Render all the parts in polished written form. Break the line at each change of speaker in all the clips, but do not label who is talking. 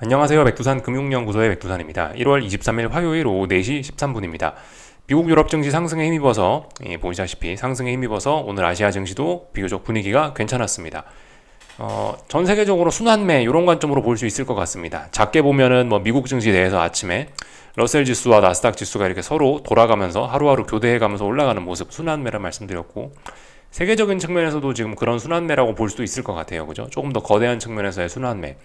안녕하세요. 백두산 금융연구소의 백두산입니다. 1월 23일 화요일 오후 4시 13분입니다. 미국 유럽 증시 상승에 힘입어서 보시다시피 상승에 힘입어서 오늘 아시아 증시도 비교적 분위기가 괜찮았습니다. 전 세계적으로 순환매 이런 관점으로 볼 수 있을 것 같습니다. 작게 보면은 뭐 미국 증시 내에서 아침에 러셀 지수와 나스닥 지수가 이렇게 서로 돌아가면서 하루하루 교대해가면서 올라가는 모습 순환매라 말씀드렸고, 세계적인 측면에서도 지금 그런 순환매라고 볼 수도 있을 것 같아요. 그죠? 조금 더 거대한 측면에서의 순환매.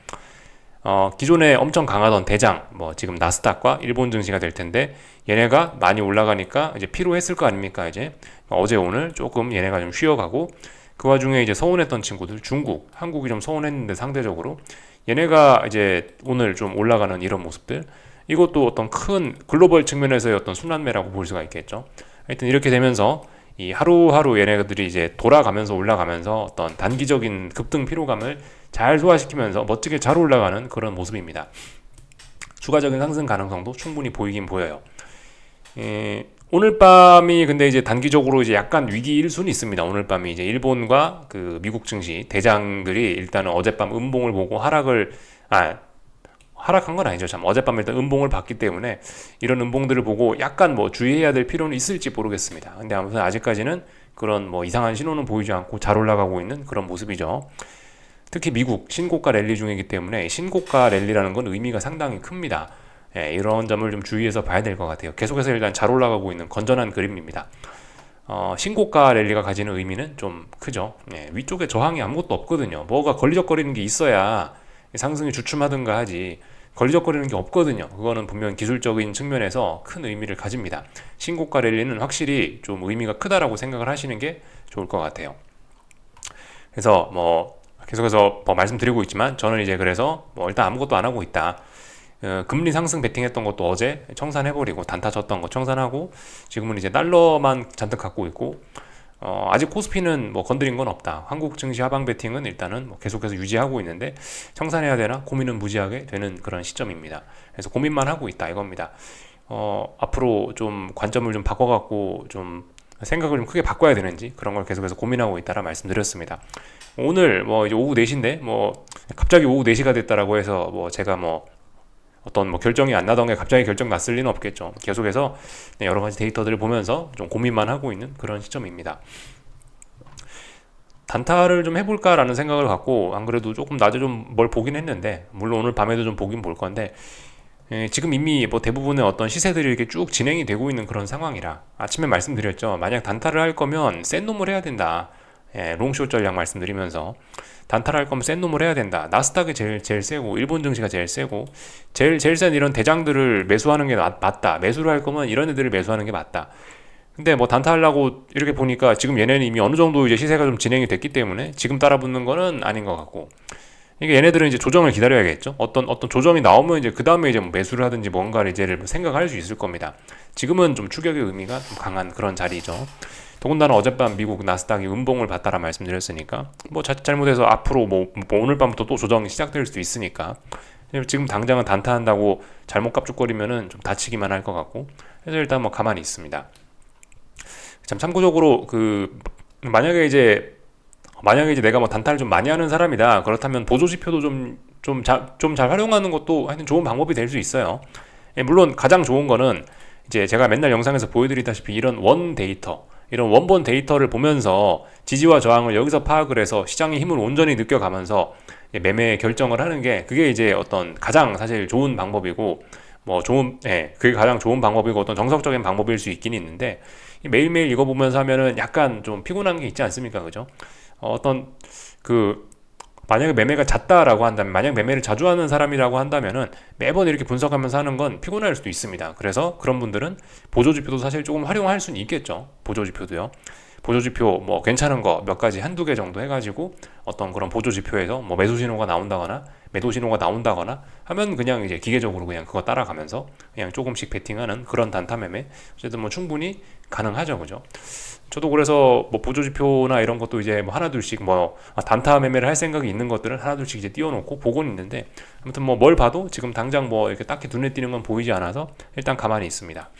기존에 엄청 강하던 대장, 뭐 지금 나스닥과 일본 증시가 될 텐데, 얘네가 많이 올라가니까 이제 피로했을 거 아닙니까? 이제 어제 오늘 조금 얘네가 좀 쉬어가고, 그 와중에 이제 서운했던 친구들, 중국, 한국이 좀 서운했는데 상대적으로 얘네가 이제 오늘 좀 올라가는 이런 모습들, 이것도 어떤 큰 글로벌 측면에서의 어떤 순환매라고 볼 수가 있겠죠. 하여튼 이렇게 되면서 이 하루하루 얘네들이 이제 돌아가면서 올라가면서 어떤 단기적인 급등 피로감을 잘 소화시키면서 멋지게 잘 올라가는 그런 모습입니다. 추가적인 상승 가능성도 충분히 보이긴 보여요. 오늘 밤이 근데 이제 단기적으로 이제 약간 위기일 수는 있습니다. 오늘 밤이 이제 일본과 그 미국 증시 대장들이 일단은 어젯밤 음봉을 보고 하락한 건 아니죠. 참 어젯밤 일단 음봉을 봤기 때문에 이런 음봉들을 보고 약간 뭐 주의해야 될 필요는 있을지 모르겠습니다. 근데 아무튼 아직까지는 그런 뭐 이상한 신호는 보이지 않고 잘 올라가고 있는 그런 모습이죠. 특히 미국 신고가 랠리 중이기 때문에 신고가 랠리라는 건 의미가 상당히 큽니다. 이런 점을 좀 주의해서 봐야 될 것 같아요. 계속해서 일단 잘 올라가고 있는 건전한 그림입니다. 신고가 랠리가 가지는 의미는 좀 크죠. 위쪽에 저항이 아무것도 없거든요. 뭐가 걸리적거리는 게 있어야 상승이 주춤하든가 하지, 걸리적거리는 게 없거든요. 그거는 분명 기술적인 측면에서 큰 의미를 가집니다. 신고가 랠리는 확실히 좀 의미가 크다라고 생각을 하시는 게 좋을 것 같아요. 그래서 뭐 계속해서 뭐 말씀드리고 있지만 저는 이제 그래서 뭐 일단 아무것도 안 하고 있다. 금리 상승 베팅했던 것도 어제 청산해버리고 단타 쳤던 거 청산하고 지금은 이제 달러만 잔뜩 갖고 있고, 아직 코스피는 뭐 건드린 건 없다. 한국 증시 하방 베팅은 일단은 뭐 계속해서 유지하고 있는데 청산해야 되나 고민은 무지하게 되는 그런 시점입니다. 그래서 고민만 하고 있다 이겁니다. 앞으로 좀 관점을 좀 바꿔갖고 좀 생각을 좀 크게 바꿔야 되는지 그런 걸 계속해서 고민하고 있다라 말씀드렸습니다. 오늘 뭐 이제 오후 4시인데 뭐 갑자기 오후 4시가 됐다라고 해서 뭐 제가 뭐 어떤 뭐 결정이 안 나던 게 갑자기 결정 났을 리는 없겠죠. 계속해서 여러 가지 데이터들을 보면서 좀 고민만 하고 있는 그런 시점입니다. 단타를 좀 해볼까라는 생각을 갖고 안 그래도 조금 낮에 좀 뭘 보긴 했는데, 물론 오늘 밤에도 좀 보긴 볼 건데, 지금 이미 뭐 대부분의 어떤 시세들이 이렇게 쭉 진행이 되고 있는 그런 상황이라 아침에 말씀드렸죠. 만약 단타를 할 거면 센 놈을 해야 된다. 롱숏 전략 말씀드리면서 단타를 할 거면 센 놈을 해야 된다. 나스닥이 제일 세고 일본 증시가 제일 세고 제일 센 이런 대장들을 매수하는 게 맞다. 매수를 할 거면 이런 애들을 매수하는 게 맞다. 근데 뭐 단타 하려고 이렇게 보니까 지금 얘네는 이미 어느 정도 이제 시세가 좀 진행이 됐기 때문에 지금 따라붙는 거는 아닌 것 같고, 이게 얘네들은 이제 조정을 기다려야겠죠. 어떤 조정이 나오면 이제 그 다음에 이제 뭐 매수를 하든지 뭔가를 이제 생각할 수 있을 겁니다. 지금은 좀 추격의 의미가 좀 강한 그런 자리죠. 더군다나 어젯밤 미국 나스닥이 음봉을 봤다라 말씀드렸으니까 뭐 잘못해서 앞으로 뭐 오늘 밤부터 또 조정이 시작될 수도 있으니까 지금 당장은 단타한다고 잘못 깝죽거리면은 좀 다치기만 할 것 같고, 그래서 일단 뭐 가만히 있습니다. 참 참고적으로 그 만약에 이제 내가 뭐 단타를 좀 많이 하는 사람이다 그렇다면 보조 지표도 좀 잘 활용하는 것도 하여튼 좋은 방법이 될 수 있어요. 물론 가장 좋은 거는 이제 제가 맨날 영상에서 보여드리다시피 이런 이런 원본 데이터를 보면서 지지와 저항을 여기서 파악을 해서 시장의 힘을 온전히 느껴가면서 매매 결정을 하는 게, 그게 이제 어떤 가장 사실 좋은 방법이고, 그게 가장 좋은 방법이고 어떤 정석적인 방법일 수 있긴 있는데, 매일매일 이거 보면서 하면은 약간 좀 피곤한 게 있지 않습니까? 그죠? 어떤 그 만약에 매매가 잦다라고 한다면, 만약 매매를 자주 하는 사람이라고 한다면은 매번 이렇게 분석하면서 하는 건 피곤할 수도 있습니다. 그래서 그런 분들은 보조지표도 사실 조금 활용할 수는 있겠죠. 보조지표도요. 보조지표 뭐 괜찮은 거 몇 가지 한두 개 정도 해가지고 어떤 그런 보조지표에서 뭐 매수 신호가 나온다거나 매도 신호가 나온다거나 하면 그냥 이제 기계적으로 그냥 그거 따라가면서 그냥 조금씩 베팅하는 그런 단타 매매, 어쨌든 뭐 충분히 가능하죠. 그죠? 저도 그래서 뭐 보조지표나 이런 것도 이제 뭐 하나둘씩 단타 매매를 할 생각이 있는 것들은 하나둘씩 이제 띄워놓고 보고는 있는데, 아무튼 뭐 뭘 봐도 지금 당장 뭐 이렇게 딱히 눈에 띄는 건 보이지 않아서 일단 가만히 있습니다.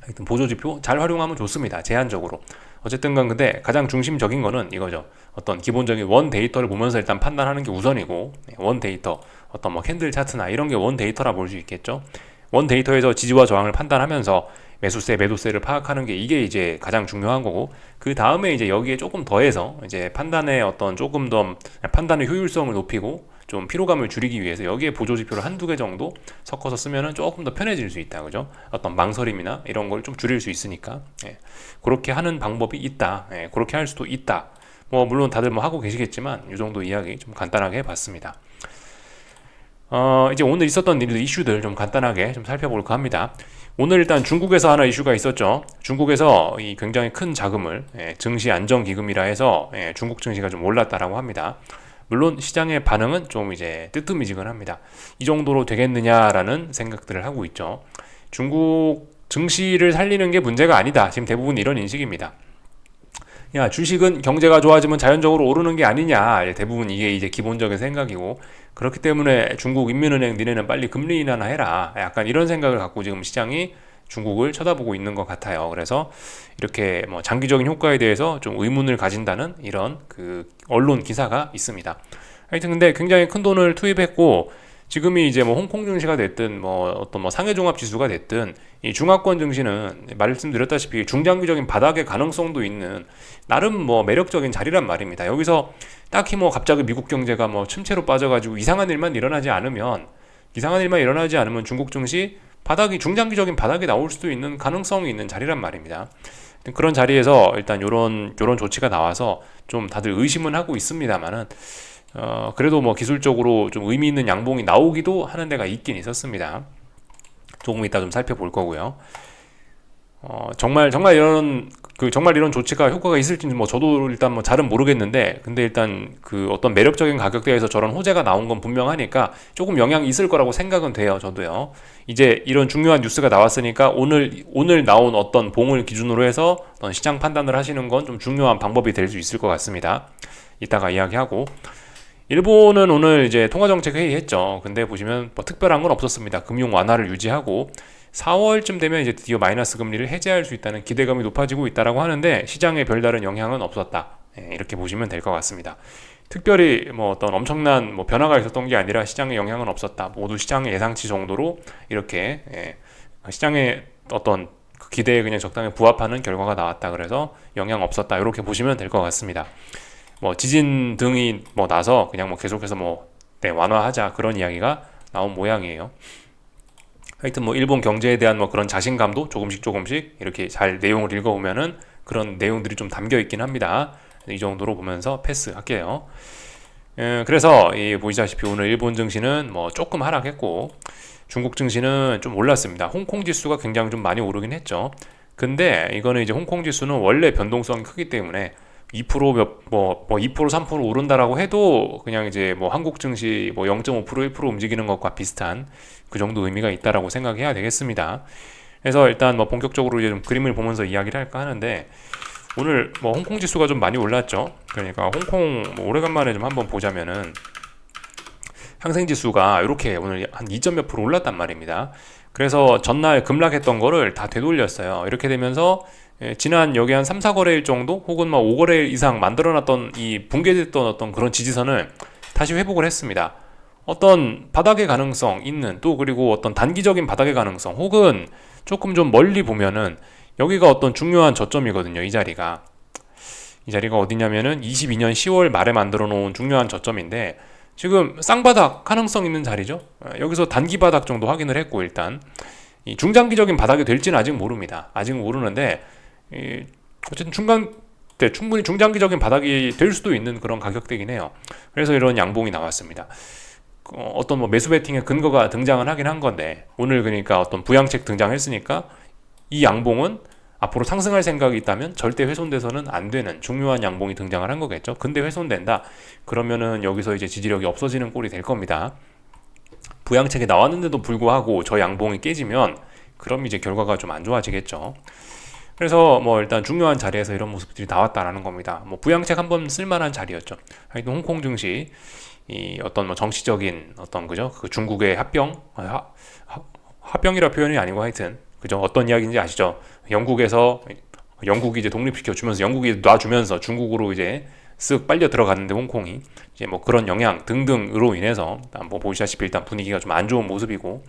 하여튼 보조지표 잘 활용하면 좋습니다. 제한적으로. 어쨌든 간 근데 가장 중심적인 거는 이거죠. 어떤 기본적인 원 데이터를 보면서 일단 판단하는 게 우선이고, 원 데이터 어떤 뭐 캔들 차트나 이런 게 원 데이터라 볼 수 있겠죠. 원 데이터에서 지지와 저항을 판단하면서 매수세, 매도세를 파악하는 게 이게 이제 가장 중요한 거고, 그 다음에 이제 여기에 조금 더해서 이제 판단의 어떤 조금 더 판단의 효율성을 높이고 좀 피로감을 줄이기 위해서 여기에 보조 지표를 한두 개 정도 섞어서 쓰면은 조금 더 편해질 수 있다, 그죠? 어떤 망설임이나 이런 걸 좀 줄일 수 있으니까, 예. 그렇게 하는 방법이 있다, 예. 그렇게 할 수도 있다. 뭐 물론 다들 뭐 하고 계시겠지만 이 정도 이야기 좀 간단하게 해봤습니다. 이제 오늘 있었던 일들, 이슈들 좀 간단하게 좀 살펴볼까 합니다. 오늘 일단 중국에서 하나 이슈가 있었죠. 중국에서 이 굉장히 큰 자금을 증시 안정기금이라 해서 중국 증시가 좀 올랐다라고 합니다. 물론 시장의 반응은 좀 이제 뜨뜻미지근합니다. 이 정도로 되겠느냐라는 생각들을 하고 있죠. 중국 증시를 살리는 게 문제가 아니다. 지금 대부분 이런 인식입니다. 야, 주식은 경제가 좋아지면 자연적으로 오르는 게 아니냐. 대부분 이게 이제 기본적인 생각이고, 그렇기 때문에 중국 인민은행 니네는 빨리 금리 인하나 해라. 약간 이런 생각을 갖고 지금 시장이 중국을 쳐다보고 있는 것 같아요. 그래서 이렇게 뭐 장기적인 효과에 대해서 좀 의문을 가진다는 이런 그 언론 기사가 있습니다. 하여튼 근데 굉장히 큰 돈을 투입했고, 지금이 이제 뭐 홍콩 증시가 됐든 뭐 어떤 뭐 상해 종합 지수가 됐든 이 중화권 증시는 말씀드렸다시피 중장기적인 바닥의 가능성도 있는 나름 뭐 매력적인 자리란 말입니다. 여기서 딱히 뭐 갑자기 미국 경제가 뭐 침체로 빠져가지고 이상한 일만 일어나지 않으면 중국 증시 바닥이 중장기적인 바닥이 나올 수도 있는 가능성이 있는 자리란 말입니다. 그런 자리에서 일단 요런 조치가 나와서 좀 다들 의심은 하고 있습니다만은 그래도 뭐 기술적으로 좀 의미 있는 양봉이 나오기도 하는 데가 있긴 있었습니다. 조금 이따 좀 살펴볼 거고요. 정말 이런 조치가 효과가 있을지는 뭐 저도 일단 뭐 잘은 모르겠는데, 근데 일단 그 어떤 매력적인 가격대에서 저런 호재가 나온 건 분명하니까 조금 영향이 있을 거라고 생각은 돼요. 저도요. 이제 이런 중요한 뉴스가 나왔으니까 오늘 나온 어떤 봉을 기준으로 해서 어떤 시장 판단을 하시는 건 좀 중요한 방법이 될 수 있을 것 같습니다. 이따가 이야기하고. 일본은 오늘 이제 통화정책 회의했죠. 근데 보시면 뭐 특별한 건 없었습니다. 금융 완화를 유지하고 4월쯤 되면 이제 드디어 마이너스 금리를 해제할 수 있다는 기대감이 높아지고 있다라고 하는데 시장에 별다른 영향은 없었다. 이렇게 보시면 될 것 같습니다. 특별히 뭐 어떤 엄청난 뭐 변화가 있었던 게 아니라 시장에 영향은 없었다. 모두 시장의 예상치 정도로 이렇게 시장의 어떤 그 기대에 그냥 적당히 부합하는 결과가 나왔다. 그래서 영향 없었다. 이렇게 보시면 될 것 같습니다. 뭐 지진 등이 뭐 나서 그냥 뭐 계속해서 완화하자 그런 이야기가 나온 모양이에요. 하여튼 뭐 일본 경제에 대한 뭐 그런 자신감도 조금씩 이렇게 잘 내용을 읽어보면은 그런 내용들이 좀 담겨 있긴 합니다. 이 정도로 보면서 패스할게요. 그래서 보시다시피 오늘 일본 증시는 뭐 조금 하락했고 중국 증시는 좀 올랐습니다. 홍콩 지수가 굉장히 좀 많이 오르긴 했죠. 근데 이거는 이제 홍콩 지수는 원래 변동성이 크기 때문에 2% 2% 3% 오른다라고 해도 그냥 이제 뭐 한국 증시 뭐 0.5% 1% 움직이는 것과 비슷한 그 정도 의미가 있다라고 생각해야 되겠습니다. 그래서 일단 뭐 본격적으로 이제 좀 그림을 보면서 이야기를 할까 하는데 오늘 뭐 홍콩 지수가 좀 많이 올랐죠. 그러니까 홍콩 뭐 오래간만에 좀 한번 보자면은 항생 지수가 이렇게 오늘 한 2점 몇 프로 올랐단 말입니다. 그래서 전날 급락했던 거를 다 되돌렸어요. 이렇게 되면서 지난 여기 한 3, 4거래일 정도 혹은 막 5거래일 이상 만들어놨던 이 붕괴됐던 어떤 그런 지지선을 다시 회복을 했습니다. 어떤 바닥의 가능성 있는 또 그리고 어떤 단기적인 바닥의 가능성 혹은 조금 좀 멀리 보면은 여기가 어떤 중요한 저점이거든요. 이 자리가 어디냐면은 22년 10월 말에 만들어 놓은 중요한 저점인데 지금 쌍바닥 가능성 있는 자리죠. 여기서 단기 바닥 정도 확인을 했고 일단 이 중장기적인 바닥이 될지는 아직 모릅니다. 아직 모르는데 어쨌든 중간 때 충분히 중장기적인 바닥이 될 수도 있는 그런 가격대긴 해요. 그래서 이런 양봉이 나왔습니다. 어떤 뭐 매수 베팅의 근거가 등장은 하긴 한 건데 오늘 그러니까 어떤 부양책 등장했으니까 이 양봉은 앞으로 상승할 생각이 있다면 절대 훼손돼서는 안 되는 중요한 양봉이 등장을 한 거겠죠. 근데 훼손된다. 그러면은 여기서 이제 지지력이 없어지는 꼴이 될 겁니다. 부양책이 나왔는데도 불구하고 저 양봉이 깨지면 그럼 이제 결과가 좀 안 좋아지겠죠. 그래서 뭐 일단 중요한 자리에서 이런 모습들이 나왔다라는 겁니다. 뭐 부양책 한번 쓸만한 자리였죠. 하여튼 홍콩 증시 이 어떤 뭐 정치적인 어떤 그죠? 그 중국의 합병이라 표현이 아니고 하여튼 그죠? 어떤 이야기인지 아시죠? 영국이 이제 독립시켜 주면서 영국이 놔주면서 중국으로 이제 쓱 빨려 들어갔는데 홍콩이 이제 뭐 그런 영향 등등으로 인해서 뭐 보시다시피 일단 분위기가 좀 안 좋은 모습이고,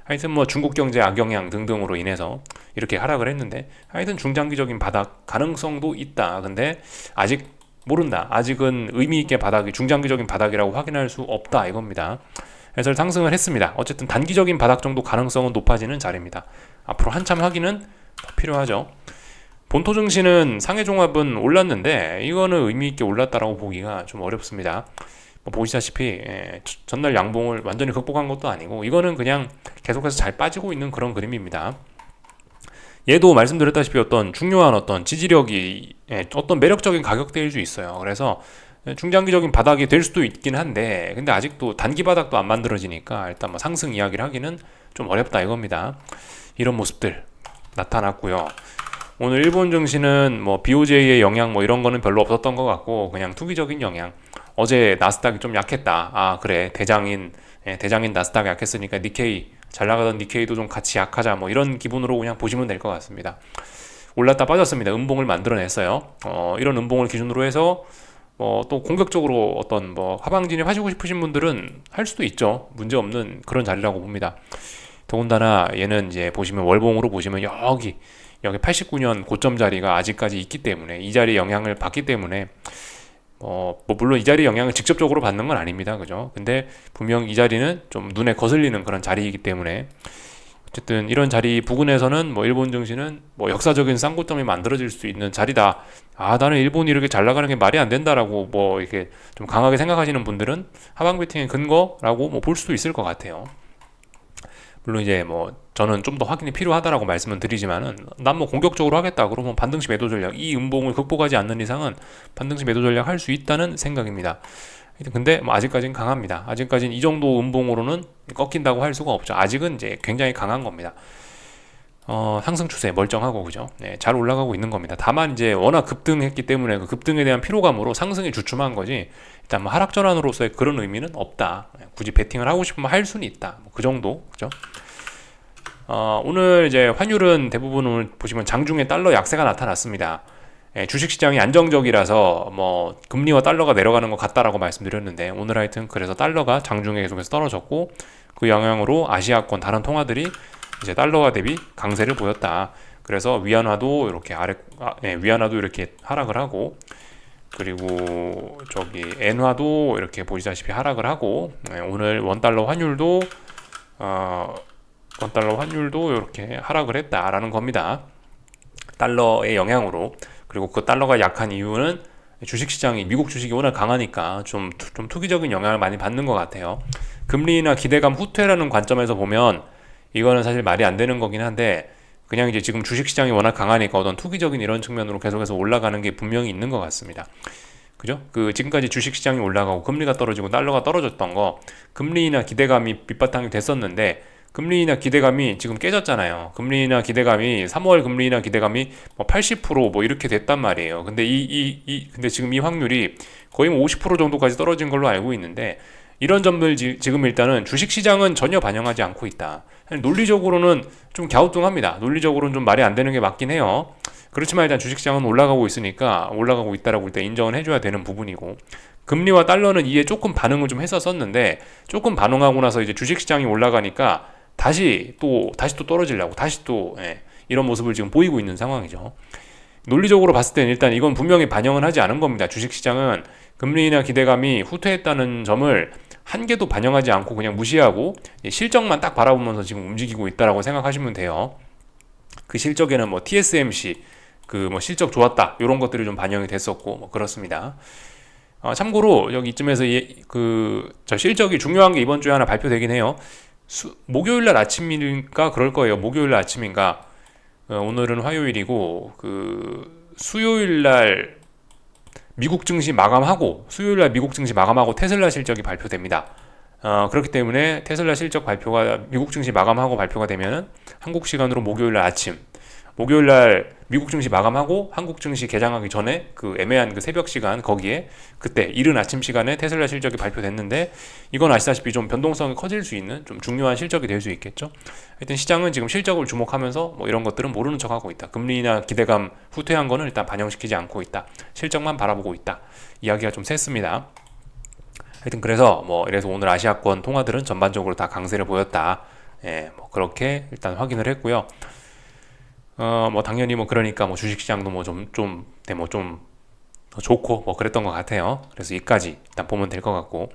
하여튼 뭐 중국 경제 악영향 등등으로 인해서 이렇게 하락을 했는데, 하여튼 중장기적인 바닥 가능성도 있다. 근데 아직 모른다. 아직은 의미 있게 바닥이 중장기적인 바닥이라고 확인할 수 없다 이겁니다. 그래서 상승을 했습니다. 어쨌든 단기적인 바닥 정도 가능성은 높아지는 자리입니다. 앞으로 한참 확인은 더 필요하죠. 본토 증시는 상해 종합은 올랐는데 이거는 의미 있게 올랐다라고 보기가 좀 어렵습니다. 뭐 보시다시피 전날 양봉을 완전히 극복한 것도 아니고, 이거는 그냥 계속해서 잘 빠지고 있는 그런 그림입니다. 얘도 말씀드렸다시피 어떤 중요한 어떤 지지력이 어떤 매력적인 가격대일 수 있어요. 그래서 중장기적인 바닥이 될 수도 있긴 한데, 근데 아직도 단기 바닥도 안 만들어지니까 일단 뭐 상승 이야기를 하기는 좀 어렵다 이겁니다. 이런 모습들 나타났고요. 오늘 일본 증시는 뭐 BOJ의 영향 뭐 이런 거는 별로 없었던 것 같고, 그냥 투기적인 영향. 어제 나스닥이 좀 약했다. 아 그래, 대장인 나스닥이 약했으니까 니케이, 잘 나가던 니케이도 좀 같이 약하자, 뭐 이런 기분으로 그냥 보시면 될 것 같습니다. 올랐다 빠졌습니다. 음봉을 만들어냈어요. 이런 음봉을 기준으로 해서 또 공격적으로 어떤 뭐 하방 진입하시고 싶으신 분들은 할 수도 있죠. 문제 없는 그런 자리라고 봅니다. 더군다나 얘는 이제 보시면 월봉으로 보시면 여기 89년 고점 자리가 아직까지 있기 때문에, 이 자리에 영향을 받기 때문에 뭐 물론 이 자리에 영향을 직접적으로 받는 건 아닙니다. 그죠? 근데 분명 이 자리는 좀 눈에 거슬리는 그런 자리이기 때문에, 어쨌든 이런 자리 부근에서는 뭐 일본 증시는 뭐 역사적인 쌍고점이 만들어질 수 있는 자리다. 아 나는 일본이 이렇게 잘 나가는 게 말이 안 된다라고 뭐 이렇게 좀 강하게 생각하시는 분들은 하방 베팅의 근거라고 뭐 볼 수도 있을 것 같아요. 물론 이제 뭐 저는 좀 더 확인이 필요하다라고 말씀을 드리지만은, 난 뭐 공격적으로 하겠다 그러면 반등시 매도 전략, 이 음봉을 극복하지 않는 이상은 반등시 매도 전략 할 수 있다는 생각입니다. 근데 뭐 아직까지는 강합니다. 아직까지는 이 정도 음봉으로는 꺾인다고 할 수가 없죠. 아직은 이제 굉장히 강한 겁니다. 상승 추세 멀쩡하고, 그죠? 네, 잘 올라가고 있는 겁니다. 다만 이제 워낙 급등했기 때문에 그 급등에 대한 피로감으로 상승이 주춤한 거지, 일단 뭐 하락 전환으로서의 그런 의미는 없다. 굳이 베팅을 하고 싶으면 할 수는 있다. 뭐그 정도, 그죠? 오늘 이제 환율은 대부분 오늘 보시면 장중에 달러 약세가 나타났습니다. 주식시장이 안정적이라서 뭐 금리와 달러가 내려가는 것 같다라고 말씀드렸는데, 오늘 하여튼 그래서 달러가 장중에 계속해서 떨어졌고, 그 영향으로 아시아권 다른 통화들이 이제 달러화 대비 강세를 보였다. 그래서 위안화도 이렇게 위안화도 이렇게 하락을 하고, 그리고 저기 엔화도 이렇게 보시다시피 하락을 하고, 오늘 원달러 환율도 이렇게 하락을 했다라는 겁니다. 달러의 영향으로. 그리고 그 달러가 약한 이유는 주식시장이, 미국 주식이 오늘 강하니까 좀 투기적인 영향을 많이 받는 것 같아요. 금리나 기대감 후퇴라는 관점에서 보면 이거는 사실 말이 안 되는 거긴 한데, 그냥 이제 지금 주식시장이 워낙 강하니까 어떤 투기적인 이런 측면으로 계속해서 올라가는 게 분명히 있는 것 같습니다. 그죠? 지금까지 주식시장이 올라가고 금리가 떨어지고 달러가 떨어졌던 거, 금리나 기대감이 밑바탕이 됐었는데, 금리나 기대감이 지금 깨졌잖아요. 금리나 기대감이 3월 금리나 기대감이 뭐 80% 이렇게 됐단 말이에요. 근데 근데 지금 이 확률이 거의 뭐 50% 정도까지 떨어진 걸로 알고 있는데, 이런 점들 지금 일단은 주식시장은 전혀 반영하지 않고 있다. 논리적으로는 좀 갸우뚱합니다. 논리적으로는 좀 말이 안 되는 게 맞긴 해요. 그렇지만 일단 주식시장은 올라가고 있으니까 올라가고 있다라고 일단 인정은 해줘야 되는 부분이고, 금리와 달러는 이에 조금 반응을 좀 했었었는데, 조금 반응하고 나서 이제 주식시장이 올라가니까 다시 또 떨어지려고 다시 또 이런 모습을 지금 보이고 있는 상황이죠. 논리적으로 봤을 때는 일단 이건 분명히 반영은 하지 않은 겁니다. 주식시장은 금리나 기대감이 후퇴했다는 점을 한 개도 반영하지 않고 그냥 무시하고 실적만 딱 바라보면서 지금 움직이고 있다라고 생각하시면 돼요. 그 실적에는 뭐 TSMC 그 뭐 실적 좋았다 이런 것들이 좀 반영이 됐었고 뭐 그렇습니다. 참고로 여기 이쯤에서 저 실적이 중요한 게 이번 주에 하나 발표되긴 해요. 목요일날 아침인가 그럴 거예요. 목요일날 아침인가. 오늘은 화요일이고 수요일날 미국 증시 마감하고 테슬라 실적이 발표됩니다. 그렇기 때문에 테슬라 실적 발표가 미국 증시 마감하고 발표가 되면은 한국 시간으로 목요일날 아침, 목요일 날 미국 증시 마감하고 한국 증시 개장하기 전에 그 애매한 그 새벽 시간 거기에 그때 이른 아침 시간에 테슬라 실적이 발표됐는데 이건 아시다시피 좀 변동성이 커질 수 있는 좀 중요한 실적이 될 수 있겠죠. 하여튼 시장은 지금 실적을 주목하면서 뭐 이런 것들은 모르는 척하고 있다. 금리나 기대감 후퇴한 거는 일단 반영시키지 않고 있다. 실적만 바라보고 있다. 이야기가 좀 셌습니다. 하여튼 그래서 뭐 이래서 오늘 아시아권 통화들은 전반적으로 다 강세를 보였다. 예, 뭐 그렇게 일단 확인을 했고요. 뭐 당연히 뭐 그러니까 뭐 주식시장도 뭐 좀 좋고 뭐 그랬던 것 같아요. 그래서 이까지 일단 보면 될 것 같고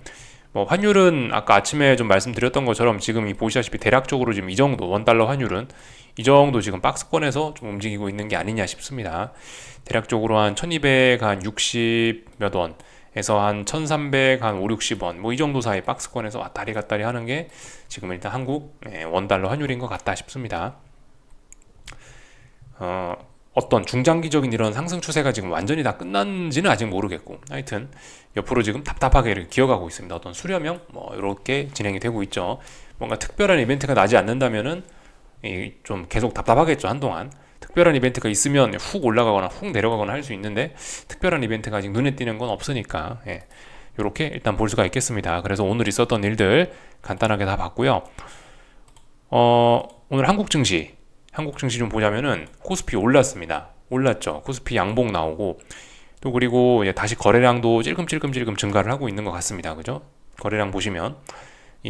뭐 환율은 아까 아침에 좀 말씀드렸던 것처럼 지금 이 보시다시피 대략적으로 지금 이 정도 원달러 환율은 이 정도 지금 박스권에서 좀 움직이고 있는 게 아니냐 싶습니다. 대략적으로 한 1200, 한 60 몇 원에서 한 1300, 한 5, 60원 뭐 이 정도 사이 박스권에서 왔다리 갔다리 하는 게 지금 일단 한국 원달러 환율인 것 같다 싶습니다. 어떤 중장기적인 이런 상승 추세가 지금 완전히 다 끝난지는 아직 모르겠고 하여튼 옆으로 지금 답답하게 이렇게 기어가고 있습니다. 어떤 수렴형 뭐 이렇게 진행이 되고 있죠. 뭔가 특별한 이벤트가 나지 않는다면은 좀 계속 답답하겠죠. 한동안 특별한 이벤트가 있으면 훅 올라가거나 훅 내려가거나 할 수 있는데 특별한 이벤트가 아직 눈에 띄는 건 없으니까 이렇게 일단 볼 수가 있겠습니다. 그래서 오늘 있었던 일들 간단하게 다 봤고요. 오늘 한국 증시 좀 보자면은 코스피 올랐습니다. 올랐죠. 코스피 양봉 나오고 또 그리고 다시 거래량도 찔끔찔끔 증가를 하고 있는 것 같습니다. 그죠? 거래량 보시면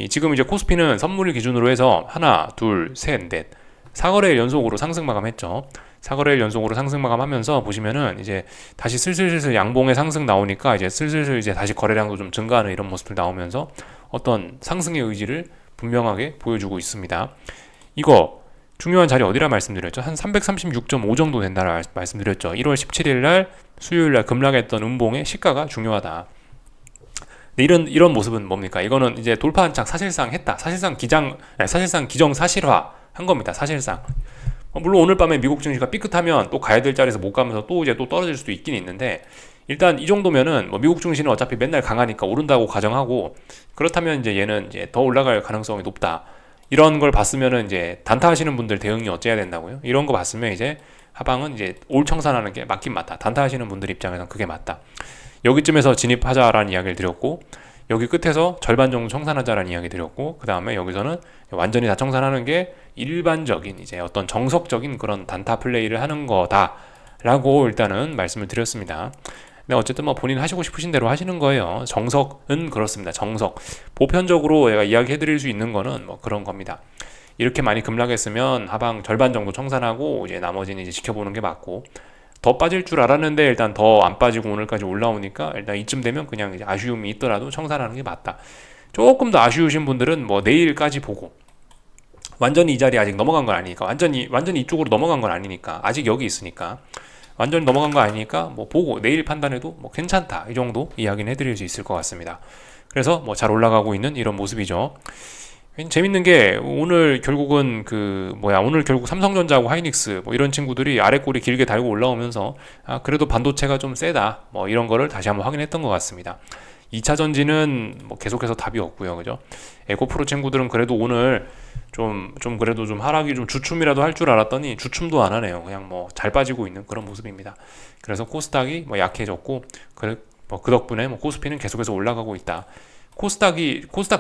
지금 이제 코스피는 선물 기준으로 해서 하나, 둘, 셋, 넷 4거래일 연속으로 상승 마감했죠. 4거래일 연속으로 상승 마감하면서 보시면은 이제 다시 슬슬 양봉의 상승 나오니까 이제 슬슬 이제 다시 거래량도 좀 증가하는 이런 모습들 나오면서 어떤 상승의 의지를 분명하게 보여주고 있습니다. 이거 중요한 자리 어디라 말씀드렸죠? 한 336.5 정도 된다라 말씀드렸죠. 1월 17일 날 수요일 날 급락했던 음봉의 시가가 중요하다. 이런 모습은 뭡니까? 이거는 이제 돌파 한창 사실상 했다. 사실상 기정사실화 한 겁니다. 사실상. 물론 오늘 밤에 미국 증시가 삐끗하면 또 가야 될 자리에서 못 가면서 또 이제 또 떨어질 수도 있긴 있는데 일단 이 정도면은 뭐 미국 증시는 어차피 맨날 강하니까 오른다고 가정하고 그렇다면 이제 얘는 이제 더 올라갈 가능성이 높다. 이런 걸 봤으면은 이제 단타하시는 분들 대응이 어째야 된다고요? 이런 거 봤으면 이제 하방은 이제 올 청산하는 게 맞긴 맞다. 단타하시는 분들 입장에선 그게 맞다. 여기쯤에서 진입하자라는 이야기를 드렸고 여기 끝에서 절반 정도 청산하자라는 이야기 드렸고 그 다음에 여기서는 완전히 다 청산하는 게 일반적인 이제 어떤 정석적인 그런 단타 플레이를 하는 거다라고 일단은 말씀을 드렸습니다. 근데 어쨌든 뭐 본인 하시고 싶으신 대로 하시는 거예요. 정석은 그렇습니다. 정석. 보편적으로 제가 이야기해드릴 수 있는 거는 뭐 그런 겁니다. 이렇게 많이 급락했으면 하방 절반 정도 청산하고 이제 나머지는 이제 지켜보는 게 맞고 더 빠질 줄 알았는데 일단 더 안 빠지고 오늘까지 올라오니까 일단 이쯤 되면 그냥 이제 아쉬움이 있더라도 청산하는 게 맞다. 조금 더 아쉬우신 분들은 뭐 내일까지 보고 완전히 이 자리 아직 넘어간 건 아니니까 완전히 이쪽으로 넘어간 건 아니니까 아직 여기 있으니까 완전히 넘어간 거 아니니까 뭐 보고 내일 판단해도 뭐 괜찮다 이 정도 이야기는 해드릴 수 있을 것 같습니다. 그래서 뭐 잘 올라가고 있는 이런 모습이죠. 재밌는 게 오늘 결국은 오늘 결국 삼성전자하고 하이닉스 뭐 이런 친구들이 아래 꼬리 길게 달고 올라오면서 그래도 반도체가 좀 세다 뭐 이런 거를 다시 한번 확인했던 것 같습니다. 2차 전지는 뭐 계속해서 답이 없고요. 그죠? 에코프로 친구들은 그래도 오늘 좀 그래도 좀 하락이 좀 주춤이라도 할 줄 알았더니 주춤도 안 하네요. 그냥 뭐 잘 빠지고 있는 그런 모습입니다. 그래서 코스닥이 뭐 약해졌고 그 덕분에 뭐 코스피는 계속해서 올라가고 있다. 코스닥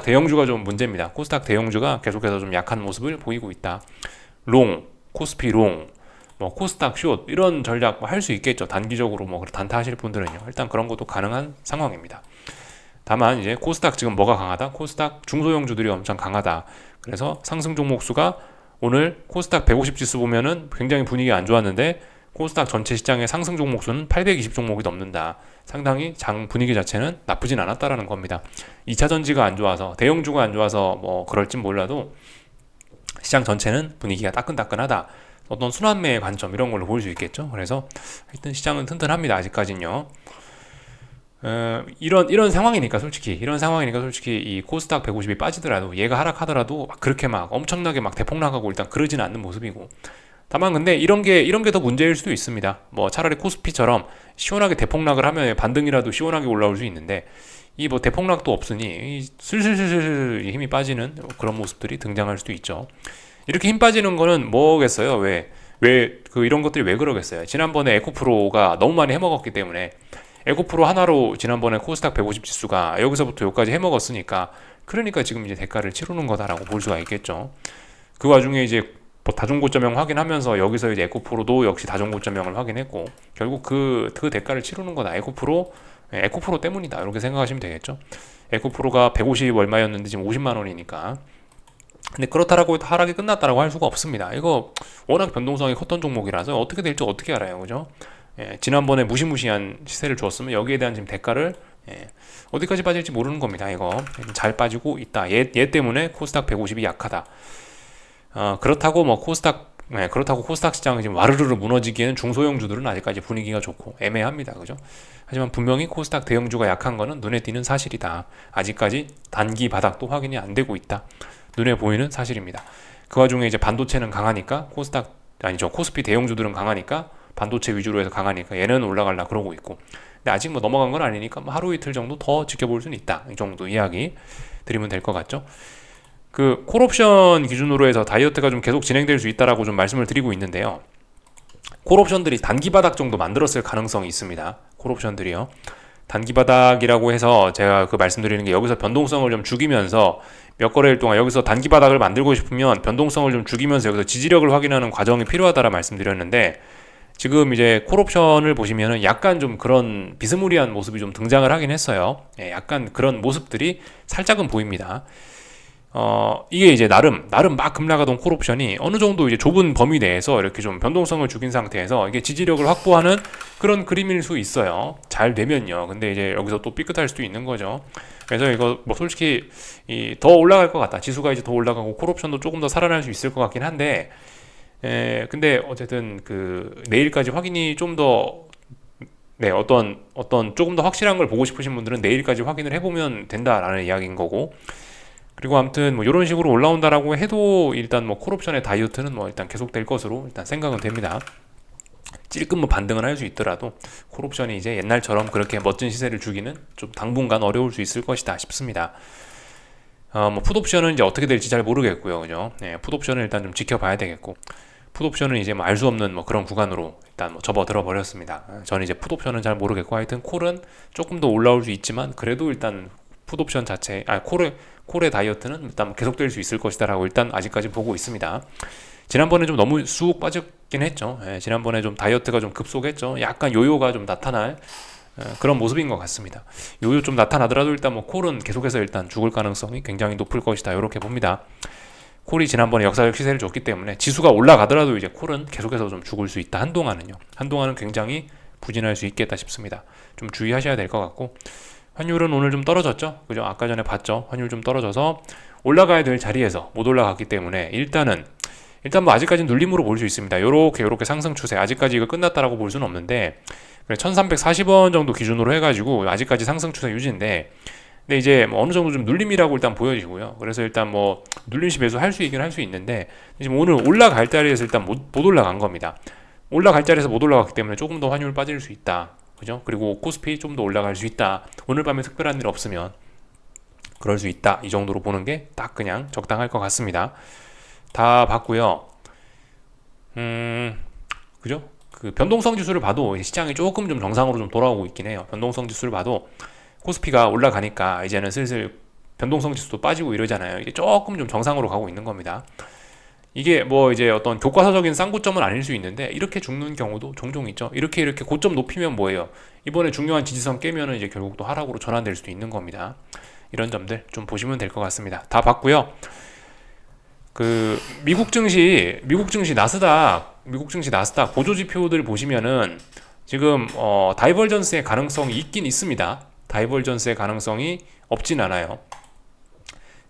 대형주가 좀 문제입니다. 코스닥 대형주가 계속해서 좀 약한 모습을 보이고 있다. 코스피 롱, 뭐 코스닥 숏 이런 전략 뭐 할 수 있겠죠. 단기적으로 뭐 단타 하실 분들은요. 일단 그런 것도 가능한 상황입니다. 다만 이제 코스닥 지금 뭐가 강하다? 코스닥 중소형주들이 엄청 강하다. 그래서 상승 종목 수가 오늘 코스닥 150 지수 보면은 굉장히 분위기가 안 좋았는데 코스닥 전체 시장의 상승 종목 수는 820 종목이 넘는다. 상당히 장 분위기 자체는 나쁘진 않았다라는 겁니다. 2차 전지가 안 좋아서 대형주가 안 좋아서 뭐 그럴진 몰라도 시장 전체는 분위기가 따끈따끈하다. 어떤 순환매의 관점 이런 걸로 보일 수 있겠죠. 그래서 하여튼 시장은 튼튼합니다. 아직까지는요. 이런 상황이니까 솔직히 이 코스닥 150이 빠지더라도 얘가 하락하더라도 그렇게 막 엄청나게 막 대폭 나가고 일단 그러진 않는 모습이고 다만 근데 이런 게 더 문제일 수도 있습니다. 뭐 차라리 코스피처럼 시원하게 대폭락을 하면 반등이라도 시원하게 올라올 수 있는데 이 뭐 대폭락도 없으니 슬슬슬슬 힘이 빠지는 그런 모습들이 등장할 수도 있죠. 이렇게 힘 빠지는 거는 뭐겠어요? 왜 왜 이런 것들이 왜 그러겠어요? 지난번에 에코프로가 너무 많이 해먹었기 때문에 에코프로 하나로 지난번에 코스닥 150 지수가 여기서부터 여기까지 해먹었으니까 그러니까 지금 이제 대가를 치르는 거다라고 볼 수가 있겠죠. 그 와중에 이제 뭐 다중고점형 확인하면서 여기서 이제 에코프로도 역시 다중고점형을 확인했고 결국 그 대가를 치르는 거다. 에코프로 때문이다. 이렇게 생각하시면 되겠죠. 에코프로가 150 얼마였는데 지금 50만 원이니까. 근데 그렇다라고 해도 하락이 끝났다라고 할 수가 없습니다. 이거 워낙 변동성이 컸던 종목이라서 어떻게 될지 어떻게 알아요, 그죠? 지난번에 무시무시한 시세를 줬으면 여기에 대한 지금 대가를 어디까지 빠질지 모르는 겁니다. 이거 잘 빠지고 있다. 얘 때문에 코스닥 150이 약하다. 그렇다고 코스닥 시장이 지금 와르르르 무너지기에는 중소형주들은 아직까지 분위기가 좋고 애매합니다. 그죠? 하지만 분명히 코스닥 대형주가 약한 거는 눈에 띄는 사실이다. 아직까지 단기 바닥도 확인이 안 되고 있다. 눈에 보이는 사실입니다. 그 와중에 이제 반도체는 강하니까 코스피 대형주들은 강하니까 반도체 위주로 해서 강하니까 얘는 올라갈라 그러고 있고. 근데 아직 뭐 넘어간 건 아니니까 뭐 하루 이틀 정도 더 지켜볼 수는 있다. 이 정도 이야기 드리면 될 것 같죠. 그 콜옵션 기준으로 해서 다이어트가 좀 계속 진행될 수 있다라고 좀 말씀을 드리고 있는데요. 콜옵션들이 단기 바닥 정도 만들었을 가능성이 있습니다. 콜옵션들이요. 단기 바닥이라고 해서 제가 그 말씀드리는 게 여기서 변동성을 좀 죽이면서 몇 거래일 동안 여기서 단기 바닥을 만들고 싶으면 변동성을 좀 죽이면서 여기서 지지력을 확인하는 과정이 필요하다라 말씀드렸는데 지금 이제 콜옵션을 보시면은 약간 좀 그런 비스무리한 모습이 좀 등장을 하긴 했어요. 약간 그런 모습들이 살짝은 보입니다. 이게 이제 나름 막 급락하던 콜옵션이 어느 정도 이제 좁은 범위 내에서 이렇게 좀 변동성을 죽인 상태에서 이게 지지력을 확보하는 그런 그림일 수 있어요. 잘 되면요. 근데 이제 여기서 또 삐끗할 수도 있는 거죠. 그래서 이거 뭐 솔직히 더 올라갈 것 같다. 지수가 이제 더 올라가고 콜옵션도 조금 더 살아날 수 있을 것 같긴 한데, 근데 어쨌든 그 내일까지 확인이 좀 더 어떤 조금 더 확실한 걸 보고 싶으신 분들은 내일까지 확인을 해보면 된다라는 이야기인 거고. 그리고 아무튼 뭐 이런 식으로 올라온다라고 해도 일단 뭐 콜옵션의 다이어트는 뭐 일단 계속될 것으로 일단 생각은 됩니다. 찔끔 뭐 반등을 할 수 있더라도 콜옵션이 이제 옛날처럼 그렇게 멋진 시세를 주기는 좀 당분간 어려울 수 있을 것이다 싶습니다. 뭐 풋옵션은 이제 어떻게 될지 잘 모르겠고요, 그죠? 풋옵션은 일단 좀 지켜봐야 되겠고, 풋옵션은 이제 뭐 알 수 없는 뭐 그런 구간으로 일단 뭐 접어들어 버렸습니다. 저는 이제 풋옵션은 잘 모르겠고, 하여튼 콜은 조금 더 올라올 수 있지만 그래도 일단 풋옵션 자체, 콜의 다이어트는 일단 계속될 수 있을 것이다라고 일단 아직까지 보고 있습니다. 지난번에 좀 너무 쑥 빠졌긴 했죠. 지난번에 좀 다이어트가 좀 급속했죠. 약간 요요가 좀 나타날 그런 모습인 것 같습니다. 요요 좀 나타나더라도 일단 뭐 콜은 계속해서 일단 죽을 가능성이 굉장히 높을 것이다. 이렇게 봅니다. 콜이 지난번에 역사적 시세를 줬기 때문에 지수가 올라가더라도 이제 콜은 계속해서 좀 죽을 수 있다. 한동안은 굉장히 부진할 수 있겠다 싶습니다. 좀 주의하셔야 될 것 같고, 환율은 오늘 좀 떨어졌죠. 그죠? 아까 전에 봤죠. 환율 좀 떨어져서 올라가야 될 자리에서 못 올라갔기 때문에 일단 뭐 아직까지는 눌림으로 볼 수 있습니다. 요렇게 상승 추세, 아직까지 이거 끝났다라고 볼 수는 없는데 1340원 정도 기준으로 해가지고 아직까지 상승 추세 유지인데, 근데 이제 뭐 어느 정도 좀 눌림이라고 일단 보여지고요. 그래서 일단 뭐 눌림시 매수 할 수 있긴 할 수 있는데 지금 오늘 올라갈 자리에서 일단 못 올라간 겁니다. 올라갈 자리에서 못 올라갔기 때문에 조금 더 환율 빠질 수 있다. 그죠? 그리고 코스피 좀 더 올라갈 수 있다. 오늘 밤에 특별한 일 없으면 그럴 수 있다. 이 정도로 보는 게 딱 그냥 적당할 것 같습니다. 다 봤고요. 그죠? 그 변동성 지수를 봐도 시장이 조금 좀 정상으로 좀 돌아오고 있긴 해요. 변동성 지수를 봐도 코스피가 올라가니까 이제는 슬슬 변동성 지수도 빠지고 이러잖아요. 이게 조금 좀 정상으로 가고 있는 겁니다. 이게 뭐 이제 어떤 교과서적인 쌍고점은 아닐 수 있는데 이렇게 죽는 경우도 종종 있죠. 이렇게 고점 높이면 뭐예요? 이번에 중요한 지지선 깨면은 이제 결국 또 하락으로 전환될 수도 있는 겁니다. 이런 점들 좀 보시면 될 것 같습니다. 다 봤고요. 그 미국 증시 나스닥 보조 지표들 보시면은 지금 다이버전스의 가능성이 있긴 있습니다. 다이버전스의 가능성이 없진 않아요.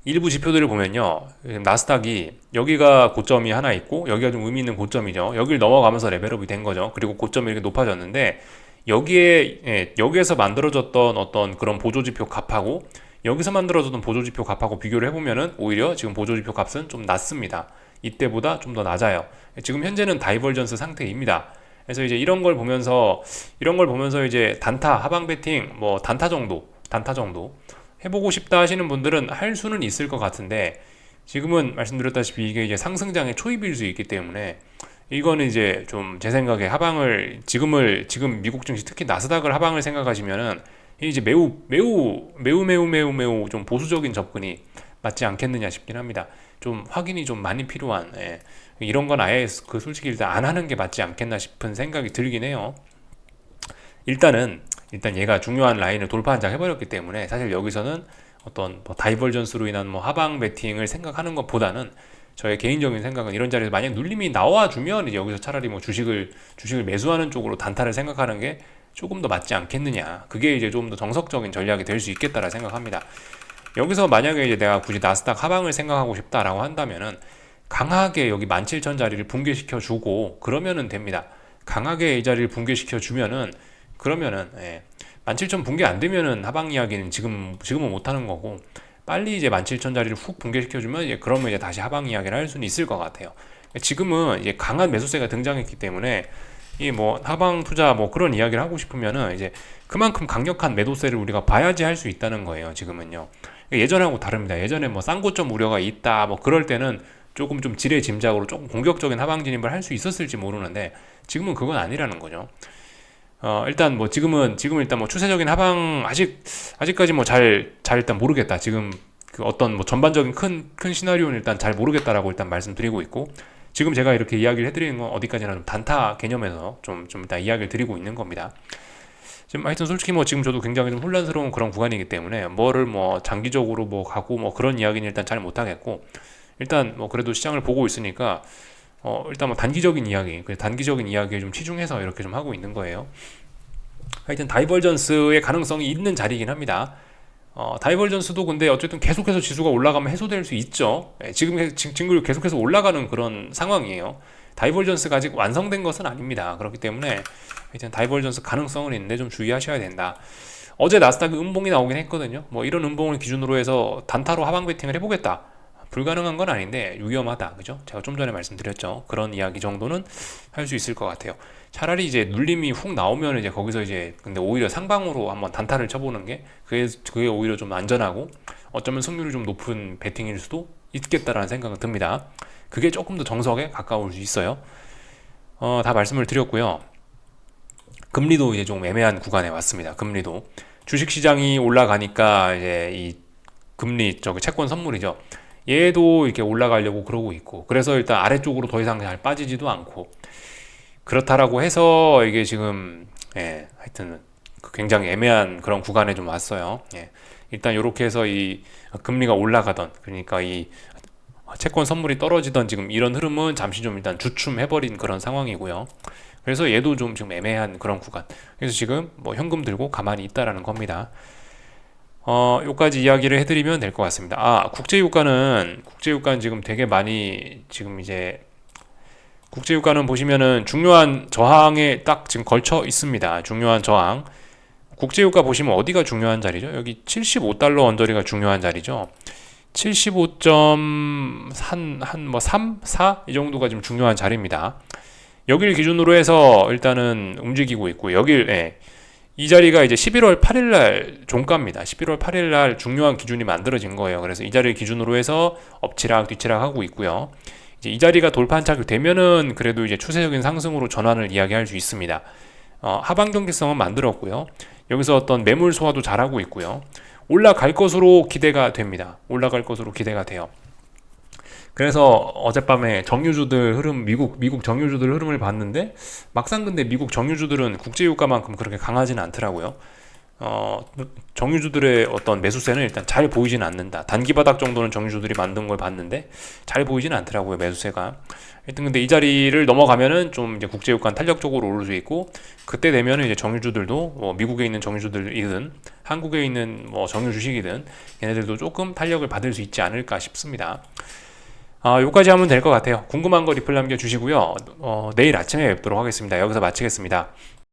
일부 지표들을 보면요, 나스닥이 여기가 고점이 하나 있고 여기가 좀 의미 있는 고점이죠. 여기를 넘어가면서 레벨업이 된 거죠. 그리고 고점이 이렇게 높아졌는데 여기에서 만들어졌던 어떤 그런 보조지표 값하고 여기서 만들어졌던 보조지표 값하고 비교를 해보면은 오히려 지금 보조지표 값은 좀 낮습니다. 이때보다 좀 더 낮아요. 지금 현재는 다이버전스 상태입니다. 그래서 이제 이런 걸 보면서 이제 단타 하방 베팅 뭐 단타 정도 해보고 싶다 하시는 분들은 할 수는 있을 것 같은데, 지금은 말씀드렸다시피 이게 이제 상승장의 초입일 수 있기 때문에 이거는 이제 좀 제 생각에 하방을 지금 미국 증시 특히 나스닥을 하방을 생각하시면은 이게 이제 매우 좀 보수적인 접근이 맞지 않겠느냐 싶긴 합니다. 좀 확인이 좀 많이 필요한, 이런 건 아예 솔직히 일단 안 하는 게 맞지 않겠나 싶은 생각이 들긴 해요. 일단 얘가 중요한 라인을 돌파 한 장 해버렸기 때문에 사실 여기서는 어떤 뭐 다이버전스로 인한 뭐 하방 베팅을 생각하는 것보다는 저의 개인적인 생각은 이런 자리에서 만약 눌림이 나와주면 이제 여기서 차라리 뭐 주식을 매수하는 쪽으로 단타를 생각하는 게 조금 더 맞지 않겠느냐. 그게 이제 좀 더 정석적인 전략이 될 수 있겠다라 생각합니다. 여기서 만약에 이제 내가 굳이 나스닥 하방을 생각하고 싶다라고 한다면은 강하게 여기 17,000 자리를 붕괴시켜 주고 그러면은 됩니다. 강하게 이 자리를 붕괴시켜 주면은 그러면은 17,000 붕괴 안 되면은 하방 이야기는 지금은 못 하는 거고 빨리 이제 17,000 자리를 훅 붕괴시켜 주면 이제 그러면 이제 다시 하방 이야기를 할 수는 있을 것 같아요. 지금은 이제 강한 매수세가 등장했기 때문에 이 뭐 하방 투자 뭐 그런 이야기를 하고 싶으면은 이제 그만큼 강력한 매도세를 우리가 봐야지 할 수 있다는 거예요. 지금은요. 예전하고 다릅니다. 예전에 뭐 쌍고점 우려가 있다 뭐 그럴 때는 조금 좀 지레 짐작으로 조금 공격적인 하방 진입을 할 수 있었을지 모르는데 지금은 그건 아니라는 거죠. 일단 뭐 지금 일단 뭐 추세적인 하방 아직까지 뭐 잘 일단 모르겠다. 지금 그 어떤 뭐 전반적인 큰 시나리오는 일단 잘 모르겠다라고 일단 말씀드리고 있고 지금 제가 이렇게 이야기를 해드리는 건 어디까지나 좀 단타 개념에서 좀 일단 이야기를 드리고 있는 겁니다. 지금 하여튼 솔직히 뭐 지금 저도 굉장히 좀 혼란스러운 그런 구간이기 때문에 뭐를 뭐 장기적으로 뭐 가고 뭐 그런 이야기는 일단 잘 못하겠고 일단 뭐 그래도 시장을 보고 있으니까 일단 뭐 단기적인 이야기에 좀 치중해서 이렇게 좀 하고 있는 거예요. 하여튼 다이버전스의 가능성이 있는 자리이긴 합니다. 다이버전스도 근데 어쨌든 계속해서 지수가 올라가면 해소될 수 있죠. 지금 계속해서 올라가는 그런 상황이에요. 다이버전스가 아직 완성된 것은 아닙니다. 그렇기 때문에 하여튼 다이버전스 가능성은 있는데 좀 주의하셔야 된다. 어제 나스닥 음봉이 나오긴 했거든요. 뭐 이런 음봉을 기준으로 해서 단타로 하방 베팅을 해보겠다. 불가능한 건 아닌데 위험하다. 그죠? 제가 좀 전에 말씀드렸죠. 그런 이야기 정도는 할 수 있을 것 같아요. 차라리 이제 눌림이 훅 나오면 이제 거기서 이제 근데 오히려 상방으로 한번 단타를 쳐보는 게 그게 오히려 좀 안전하고 어쩌면 승률이 좀 높은 베팅일 수도 있겠다라는 생각은 듭니다. 그게 조금 더 정석에 가까울 수 있어요. 다 말씀을 드렸고요. 금리도 이제 좀 애매한 구간에 왔습니다. 금리도 주식시장이 올라가니까 이제 이 금리 채권 선물이죠. 얘도 이렇게 올라가려고 그러고 있고 그래서 일단 아래쪽으로 더 이상 잘 빠지지도 않고 그렇다라고 해서 이게 지금 하여튼 굉장히 애매한 그런 구간에 좀 왔어요. 일단 이렇게 해서 이 금리가 올라가던 그러니까 이 채권 선물이 떨어지던 지금 이런 흐름은 잠시 좀 일단 주춤해버린 그런 상황이고요. 그래서 얘도 좀 지금 애매한 그런 구간. 그래서 지금 뭐 현금 들고 가만히 있다라는 겁니다. 요까지 이야기를 해드리면 될 것 같습니다. 국제유가는 지금 되게 많이 지금 이제 국제유가는 보시면은 중요한 저항에 딱 지금 걸쳐 있습니다. 중요한 저항. 국제유가 보시면 어디가 중요한 자리죠? 여기 75달러 언저리가 중요한 자리죠. 75.3, 4? 이 정도가 지금 중요한 자리입니다. 여길 기준으로 해서 일단은 움직이고 있고 이 자리가 이제 11월 8일 날 종가입니다. 11월 8일 날 중요한 기준이 만들어진 거예요. 그래서 이 자리를 기준으로 해서 엎치락 뒤치락 하고 있고요. 이제 이 자리가 돌파한착이 되면은 그래도 이제 추세적인 상승으로 전환을 이야기할 수 있습니다. 하방 경직성은 만들었고요. 여기서 어떤 매물 소화도 잘하고 있고요. 올라갈 것으로 기대가 됩니다. 올라갈 것으로 기대가 돼요. 그래서 어젯밤에 정유주들 흐름, 미국 정유주들 흐름을 봤는데 막상 근데 미국 정유주들은 국제유가만큼 그렇게 강하지는 않더라고요. 정유주들의 어떤 매수세는 일단 잘 보이진 않는다. 단기 바닥 정도는 정유주들이 만든 걸 봤는데 잘 보이진 않더라고요, 매수세가. 하여튼 근데 이 자리를 넘어가면은 좀 이제 국제유가는 탄력적으로 오를 수 있고 그때 되면은 이제 정유주들도 뭐 미국에 있는 정유주들이든 한국에 있는 뭐 정유주식이든 얘네들도 조금 탄력을 받을 수 있지 않을까 싶습니다. 요까지 하면 될 것 같아요. 궁금한 거 리플 남겨주시고요. 내일 아침에 뵙도록 하겠습니다. 여기서 마치겠습니다.